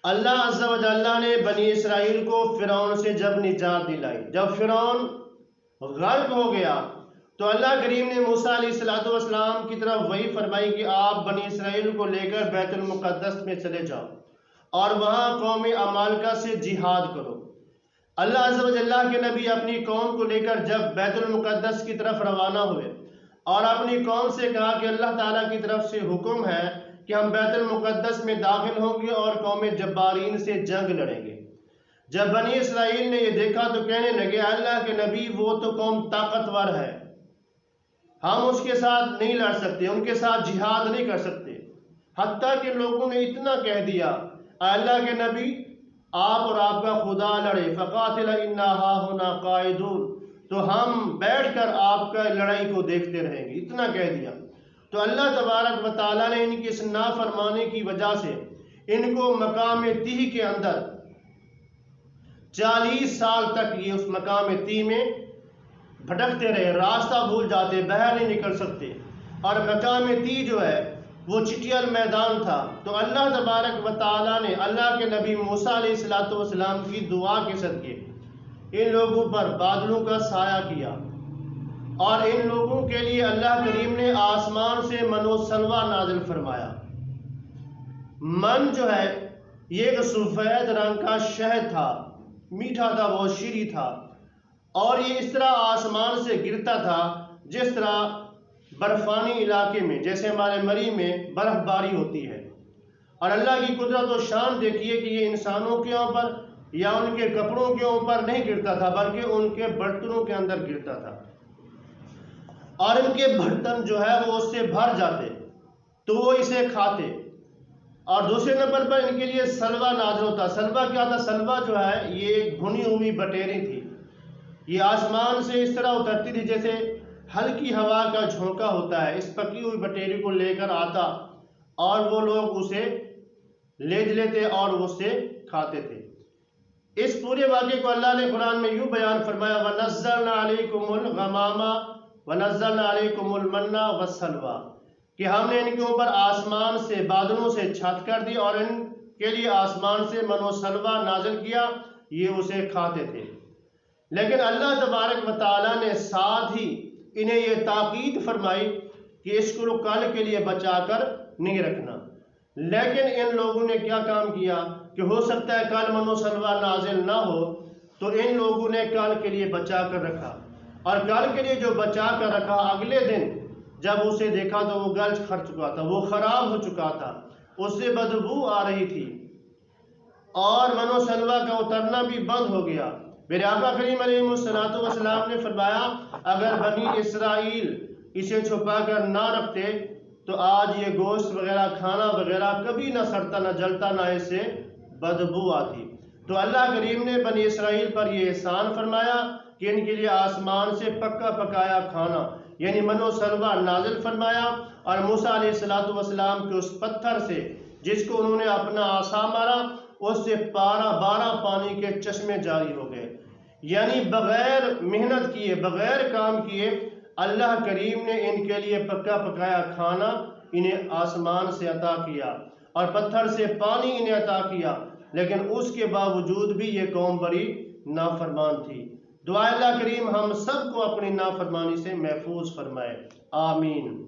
اللہ عز و جل نے بنی اسرائیل کو فرعون سے جب نجات دلائی، جب فرعون غرق ہو گیا تو اللہ کریم نے موسیٰ علیہ السلام کی طرف وحی فرمائی کہ آپ بنی اسرائیل کو لے کر بیت المقدس میں چلے جاؤ اور وہاں قوم عمالقہ سے جہاد کرو۔ اللہ عز و جل کے نبی اپنی قوم کو لے کر جب بیت المقدس کی طرف روانہ ہوئے اور اپنی قوم سے کہا کہ اللہ تعالیٰ کی طرف سے حکم ہے کہ ہم بیت المقدس میں داخل ہوں گے اور قوم جبارین سے جنگ لڑیں گے۔ جب بنی اسرائیل نے یہ دیکھا تو کہنے لگے اللہ کے نبی وہ تو قوم طاقتور ہے، ہم اس کے ساتھ نہیں لڑ سکتے، ان کے ساتھ جہاد نہیں کر سکتے۔ حتیٰ کہ لوگوں نے اتنا کہہ دیا اللہ کے نبی آپ اور آپ کا خدا لڑے، فقاتل انا ہاہنا قاعدون، تو ہم بیٹھ کر آپ کا لڑائی کو دیکھتے رہیں گے، اتنا کہہ دیا۔ تو اللہ تبارک و تعالیٰ نے ان کی اس نافرمانی کی وجہ سے ان کو مقام تیہ کے اندر 40 سال تک یہ اس مقام تیہ میں بھٹکتے رہے، راستہ بھول جاتے، باہر نہیں نکل سکتے۔ اور مقام تیہ جو ہے وہ چٹیل میدان تھا۔ تو اللہ تبارک و تعالیٰ نے اللہ کے نبی موسیٰ علیہ السلام کی دعا کے صدقے ان لوگوں پر بادلوں کا سایہ کیا اور ان لوگوں کے لیے اللہ کریم نے آسمان سے من و سلوہ نازل فرمایا۔ من جو ہے یہ ایک سفید رنگ کا شہد تھا، میٹھا تھا، بہت شیریں تھا، اور یہ اس طرح آسمان سے گرتا تھا جس طرح برفانی علاقے میں، جیسے ہمارے مری میں برف باری ہوتی ہے۔ اور اللہ کی قدرت و شان دیکھیے کہ یہ انسانوں کے اوپر یا ان کے کپڑوں کے اوپر نہیں گرتا تھا بلکہ ان کے برتنوں کے اندر گرتا تھا، اور ان کے برتن جو ہے وہ اس سے بھر جاتے تو وہ اسے کھاتے۔ اور دوسرے نمبر پر ان کے لیے سلوہ نازل ہوتا۔ سلوہ کیا تھا؟ سلوہ جو ہے یہ ایک بھنی ہوئی بٹیری تھی، یہ آسمان سے اس طرح اترتی تھی جیسے ہلکی ہوا کا جھونکا ہوتا ہے، اس پکی ہوئی بٹیری کو لے کر آتا اور وہ لوگ اسے لے لیتے اور اسے کھاتے تھے۔ اس پورے واقعے کو اللہ نے قرآن میں یوں بیان فرمایا وَنَزَّلْنَا عَلَيْكُمُ الْغَمَامَ وَنَزَّلْنَا عَلَيْكُمُ الْمَنَّ وَالسَّلْوَىٰ، کہ ہم نے ان کے اوپر آسمان سے بادلوں سے چھت کر دی اور ان کے لیے آسمان سے من و سلوہ نازل کیا، یہ اسے کھاتے تھے۔ لیکن اللہ تبارک و تعالیٰ نے ساتھ ہی انہیں یہ تاکید فرمائی کہ اس کو کل کے لیے بچا کر نہیں رکھنا۔ لیکن ان لوگوں نے کیا کام کیا کہ ہو سکتا ہے کل من و سلوہ نازل نہ ہو، تو ان لوگوں نے کل کے لیے بچا کر رکھا، اور کل کے لیے جو بچا کر رکھا اگلے دن جب اسے دیکھا تو وہ گل کر چکا تھا، وہ خراب ہو چکا تھا، اس سے بدبو آ رہی تھی اور من و سلوہ کا اترنا بھی بند ہو گیا۔ میرے آقا کریم علیہ السلام نے فرمایا اگر بنی اسرائیل اسے چھپا کر نہ رکھتے تو آج یہ گوشت وغیرہ کھانا وغیرہ کبھی نہ سڑتا نہ جلتا نہ اس سے بدبو آتی۔ تو اللہ کریم نے بنی اسرائیل پر یہ احسان فرمایا کہ ان کے لیے آسمان سے پکا پکایا کھانا یعنی من و سلوہ نازل فرمایا، اور موسیٰ علیہ السلام کے اس پتھر سے جس کو انہوں نے اپنا عصا مارا اس سے 12 پانی کے چشمے جاری ہو گئے۔ یعنی بغیر محنت کیے، بغیر کام کیے اللہ کریم نے ان کے لیے پکا پکایا کھانا انہیں آسمان سے عطا کیا اور پتھر سے پانی انہیں عطا کیا، لیکن اس کے باوجود بھی یہ قوم بڑی نافرمان تھی۔ دعا اللہ کریم ہم سب کو اپنی نافرمانی سے محفوظ فرمائے، آمین۔